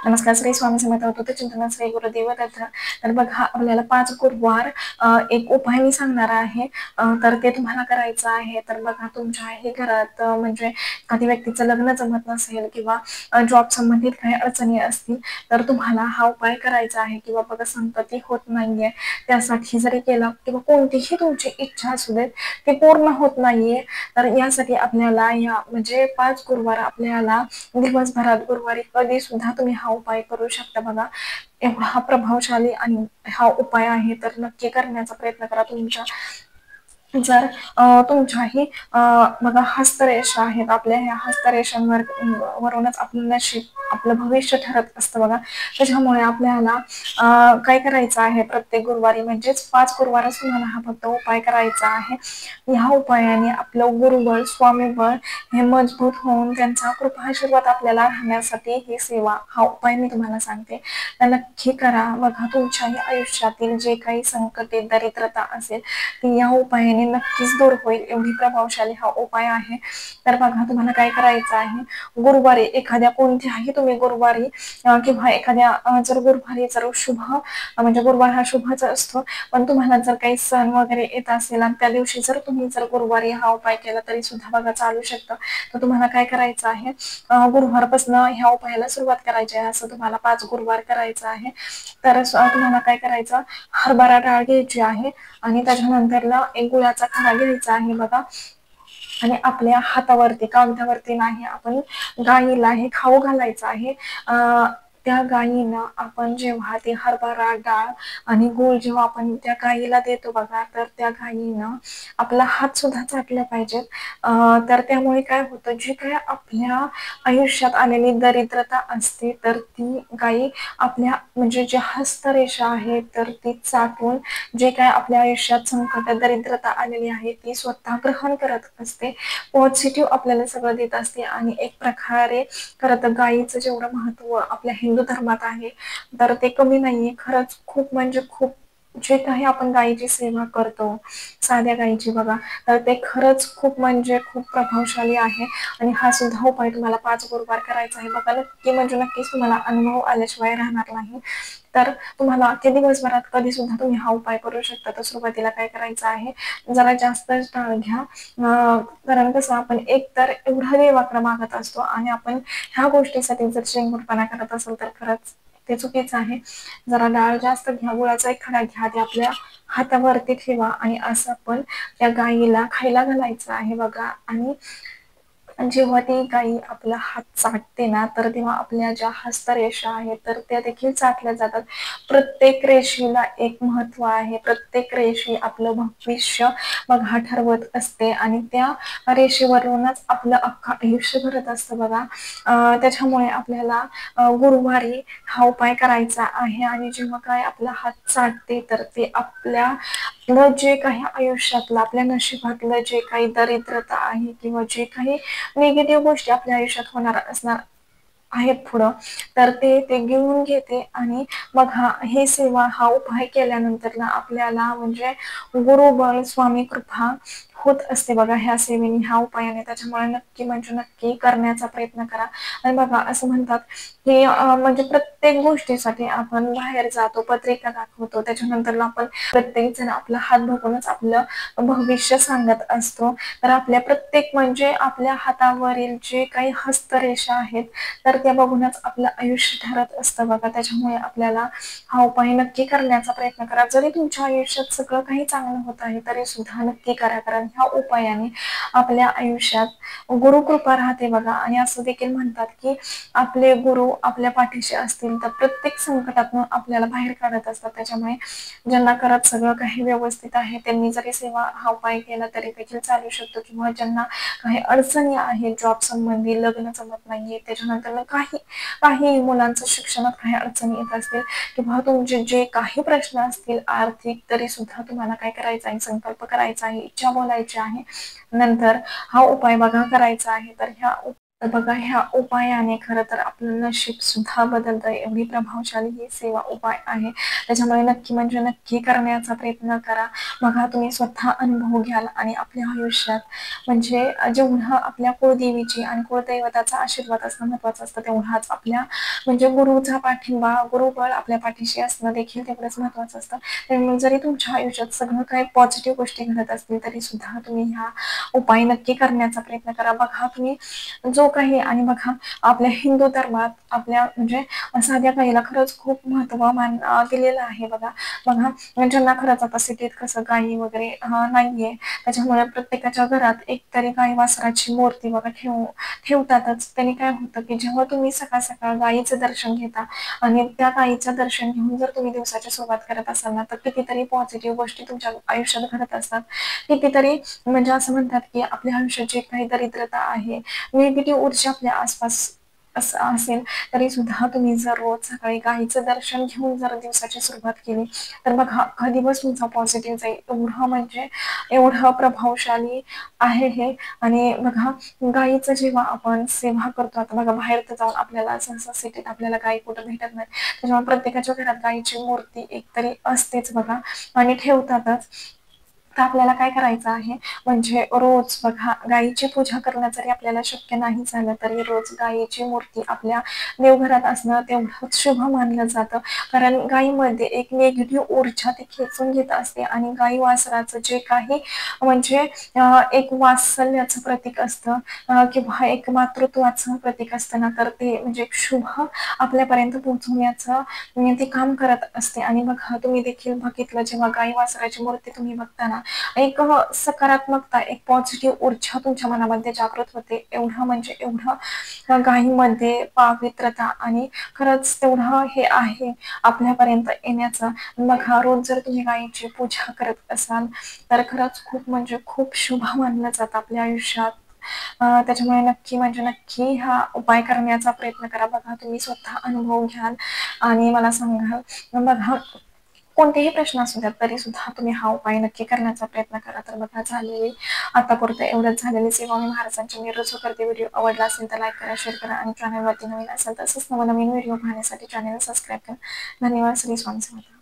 नमस्कार श्री स्वामी समर्थ होतो चिंतन श्री गुरुदेव दत्त. तर बघा आपल्याला 5 गुरुवार एक उपाय मी सांगणार आहे. तर ते तुम्हाला करायचं आहे. तर बघा तुमच्याही घरात म्हणजे एखाद्या व्यक्तीचं लग्न जमत नसेल किंवा जॉब संबंधित काही अडचणी असतील तर तुम्हाला हा उपाय करायचा आहे किंवा बघा संतती होत नाहीये त्यासाठी जरी केला किंवा कोणतीही तुमची इच्छा असू देत ती पूर्ण होत नाहीये तर यासाठी आपल्याला या म्हणजे 5 गुरुवार आपल्याला दिवसभरात गुरुवारी कधी सुद्धा तुम्ही हा उपाय करू शकता बघा. एवढा हा प्रभावशाली आणि हा उपाय आहे तर नक्की करण्याचा प्रयत्न करा तुमच्या जर तुमच्याही बघा हस्तरेषा आहेत आपल्या ह्या हस्तरेषांवर वरूनच आपलं नशीब आपलं भविष्य ठरत असतं बघा. त्याच्यामुळे आपल्याला काय करायचं आहे प्रत्येक गुरुवारी म्हणजेच 5 गुरुवारच तुम्हाला हा फक्त उपाय करायचा आहे. ह्या उपायाने आपलं गुरुबळ स्वामीबळ हे मजबूत होऊन त्यांचा कृपा आशीर्वाद आपल्याला राहण्यासाठी ही सेवा हा उपाय मी तुम्हाला सांगते तर नक्की करा. बघा तुमच्याही आयुष्यातील जे काही संकटे दरिद्रता असेल ती या उपायाने नक्कीच दूर होईल एवढी प्रभावशाली हा उपाय आहे. तर बघा तुम्हाला काय करायचं आहे गुरुवारी एखाद्या कोणत्याही तुम्ही गुरुवारी किंवा एखाद्या जर गुरुवारी जर शुभ म्हणजे गुरुवार हा शुभच असतो पण तुम्हाला जर काही सण वगैरे येत असेल आणि त्या दिवशी जर तुम्ही जर गुरुवारी हा उपाय केला तरी सुद्धा बघा चालू शकतं. तर तुम्हाला काय करायचं आहे गुरुवारपासून ह्या उपायाला सुरुवात करायची आहे. असं तुम्हाला 5 गुरुवार करायचं आहे. तर तुम्हाला काय करायचं हरभरा डाळ घ्यायची आहे आणि त्याच्यानंतरला एक गुळाचा खडा घ्यायचा आहे बघा. आणि आपल्या हातावरती कागदावरती नाही आपण गाईला हे खाऊ घालायचं आहे. त्या गायीनं आपण जेव्हा ते हरभरा डाळ आणि गूळ जेव्हा आपण त्या गायीला देतो बघा तर त्या गायीनं आपला हात सुद्धा चाटला पाहिजेत. तर त्यामुळे काय होतं जी काय आपल्या आयुष्यात आलेली दरिद्रता असते तर ती गायी आपल्या म्हणजे ज्या हस्तरेषा आहे तर ती चाटून जे काय आपल्या आयुष्यात संकट दरिद्रता आलेली आहे ती स्वतः ग्रहण करत असते. पॉझिटिव्ह आपल्याला सगळं देत असते आणि एक प्रकारे खरं तर गायीचं जेवढं महत्व आपल्या हिंदू धर्मात आहे तर ते कमी नाहीये. खरंच खूप म्हणजे खूप जे काही आपण गायीची सेवा करतो साध्या गायीची बघा तर ते खरंच खूप म्हणजे खूप प्रभावशाली आहे. आणि हा सुद्धा उपाय तुम्हाला 5 गुरुवार करायचा आहे बघा. नक्की म्हणजे नक्कीच तुम्हाला अनुभव आल्याशिवाय राहणार नाही. तर तुम्हाला ते दिवसभरात कधी सुद्धा तुम्ही हा उपाय करू शकता. तर सुरुवातीला काय करायचं आहे जरा जास्त डाळ घ्या. कारण कसं आपण एक तर एवढा देवाकडे मागत असतो आणि आपण ह्या गोष्टीसाठी जर शेंगुरपणा करत असेल तर खरंच ते चुकीचं आहे. जरा डाळ जास्त घ्या गुळाचा एक खडा घ्या ते आपल्या हातावरती ठेवा आणि असं पण त्या गायीला खायला घालायचं आहे बघा. आणि जेव्हा ती गाई आपला हात चाटते ना तर तेव्हा आपल्या ज्या हस्तरेषा आहेत तर त्या देखील चाटल्या जातात. प्रत्येक रेषेला एक महत्व आहे. प्रत्येक रेषे आपलं भविष्य बघा ठरवत असते आणि त्या रेषेवरूनच आपलं अख्खं आयुष्य भरत असतं बघा. त्याच्यामुळे आपल्याला गुरुवारी हा उपाय करायचा आहे. आणि जेव्हा काय आपला हात चाटते तर ते आपलं जे काही आयुष्यातलं आपल्या नशिबातलं जे काही दरिद्रता आहे किंवा जे काही निगेटिव्ह गोष्टी आपल्या आयुष्यात होणार असणार आहेत पुढं तर ते घेऊन घेते. आणि मग हे सेवा हा उपाय केल्यानंतर ना आपल्याला म्हणजे गुरुबळ स्वामी कृपा होत असते बघा ह्या सेवेने ह्या उपायाने. त्याच्यामुळे नक्की म्हणजे नक्की करण्याचा प्रयत्न करा. आणि बघा असं म्हणतात की म्हणजे प्रत्येक गोष्टीसाठी आपण बाहेर जातो पत्रिका दाखवतो त्याच्यानंतर आपण प्रत्येक जण आपला हात बघूनच आपलं भविष्य सांगत असतो. तर आपल्या प्रत्येक म्हणजे आपल्या हातावरील जे काही हस्तरेषा आहेत तर त्या बघूनच आपलं आयुष्य ठरत असतं बघा. त्याच्यामुळे आपल्याला हा उपाय नक्की करण्याचा प्रयत्न करा. जरी तुमच्या आयुष्यात सगळं काही चांगलं होत आहे तरी सुद्धा नक्की करा. कारण ह्या उपायाने आपल्या आयुष्यात गुरुकृपा राहते बघा. आणि असं देखील म्हणतात की आपले गुरु आपल्या पाठीशी असतील तर प्रत्येक संकटातून आपल्याला बाहेर काढत असतात. त्याच्यामुळे ज्यांना करत सगळं काही व्यवस्थित आहे त्यांनी जरी सेवा हा उपाय केला तरी देखील चालू शकतो. किंवा ज्यांना काही अडचणी आहेत जॉब संबंधी लग्न जमत नाहीये त्याच्यानंतर काही मुलांचं शिक्षणात काही अडचणी येत असतील किंवा तुमचे जे काही प्रश्न असतील आर्थिक तरी सुद्धा तुम्हाला काय करायचं आहे संकल्प करायचा आहे इच्छा बोलायची आहे नंतर हा उपाय बघा करायचा आहे. तर ह्या तर बघा ह्या उपायाने खरं तर आपलं नशीब सुद्धा बदलतं. एवढी प्रभावशाली ही सेवा उपाय आहे. त्याच्यामुळे नक्की म्हणजे नक्की करण्याचा प्रयत्न करा. बघा तुम्ही स्वतः अनुभव घ्याल आणि आपल्या आयुष्यात म्हणजे जेवढं आपल्या कुळदेवीची आणि कुळदैवताचा आशीर्वाद असणं महत्त्वाचं असतं, तेवढाच आपल्या म्हणजे गुरुचा पाठिंबा, गुरुबळ आपल्या पाठीशी असणं देखील तेवढंच महत्त्वाचं असतं. त्यामुळे जरी तुमच्या आयुष्यात सगळं काही पॉझिटिव्ह गोष्टी घडत असतील, तरी सुद्धा तुम्ही ह्या उपाय नक्की करण्याचा प्रयत्न करा. बघा तुम्ही जो काही आणि बघा आपल्या हिंदू धर्मात आपल्या म्हणजे साध्या गाईला खरंच खूप महत्त्व दिलेलं आहे बघा. बघा ज्यांना खरंच आता सिटीत कसं गाई वगैरे नाहीये, त्याच्यामुळे प्रत्येकाच्या घरात एकतरी गाई वासराची मूर्ती बघा ठेवतातच. त्याने काय होतं की जेव्हा तुम्ही सकाळ सकाळ गायीचं दर्शन घेता आणि त्या गायीचं दर्शन घेऊन जर तुम्ही दिवसाची सुरुवात करत असाल ना, तर कितीतरी पॉझिटिव्ह गोष्टी तुमच्या आयुष्यात घडत असतात. कितीतरी म्हणजे असं म्हणतात की आपल्या आयुष्यात जे काही दरिद्रता आहे, निगेटिव्ह ऊर्जा आपल्या आसपास असं असेल, तरी सुद्धा तुम्ही जर रोज सकाळी गाईचं दर्शन घेऊन जर दिवसाची सुरुवात केली, तर बघा अख्खा दिवस तुमचा पॉझिटिव्ह जाईल. एवढं म्हणजे एवढं प्रभावशाली आहे हे. आणि बघा गाईचं जेव्हा आपण सेवा करतो, आता बघा बाहेर तर जाऊन आपल्याला सहसा सिटीत आपल्याला गाई कुठं भेटत नाही. त्याच्यामुळे प्रत्येकाच्या घरात गाईची मूर्ती एकतरी असतेच बघा आणि ठेवतातच. तर आपल्याला काय करायचं आहे, म्हणजे रोज बघा गायीची पूजा करणं जरी आपल्याला शक्य नाही झालं, तरी रोज गायीची मूर्ती आपल्या देवघरात असणं तेवढंच शुभ मानलं जातं. कारण गायीमध्ये एक निगेटिव्ह ऊर्जा ती खेचून घेत असते आणि गाई वासराचं जे काही म्हणजे एक वात्सल्याचं प्रतीक असतं किंवा एक मातृत्वाचं प्रतीक असतं ना, तर ते म्हणजे एक शुभ आपल्यापर्यंत पोहोचवण्याचं ते काम करत असते. आणि बघा तुम्ही देखील बघितलं, जेव्हा गाई वासराची मूर्ती तुम्ही बघता एक सकारात्मकता, एक पॉझिटिव्ह ऊर्जा तुमच्या मनामध्ये जागृत होते. एवढं म्हणजे एवढं गायीमध्ये पवित्रता आणि खरंच तेवढं हे आहे आपल्यापर्यंत येण्याचं. बघा रोज जर तुम्ही गायीची पूजा करत असाल, तर खरंच खूप म्हणजे खूप शुभ मानलं जातं आपल्या आयुष्यात. त्याच्यामुळे नक्की म्हणजे नक्की हा उपाय करण्याचा प्रयत्न करा. बघा तुम्ही स्वतः अनुभव घ्याल आणि मला सांगाल. बघा कोणतेही प्रश्न असू द्यात, तरी सुद्धा तुम्ही हा उपाय नक्की करण्याचा प्रयत्न करा. तर बघा झालेली आतापुरतं एवढंच झालेली सेवा मी महाराजांची मी रजू करते. व्हिडिओ आवडला असेल तर लाईक करा, शेअर करा आणि चॅनलवरती नवीन असेल तसंच नवनवीन व्हिडिओ पाहण्यासाठी चॅनल सबस्क्राईब करा. धन्यवाद. श्री स्वामी समर्थ.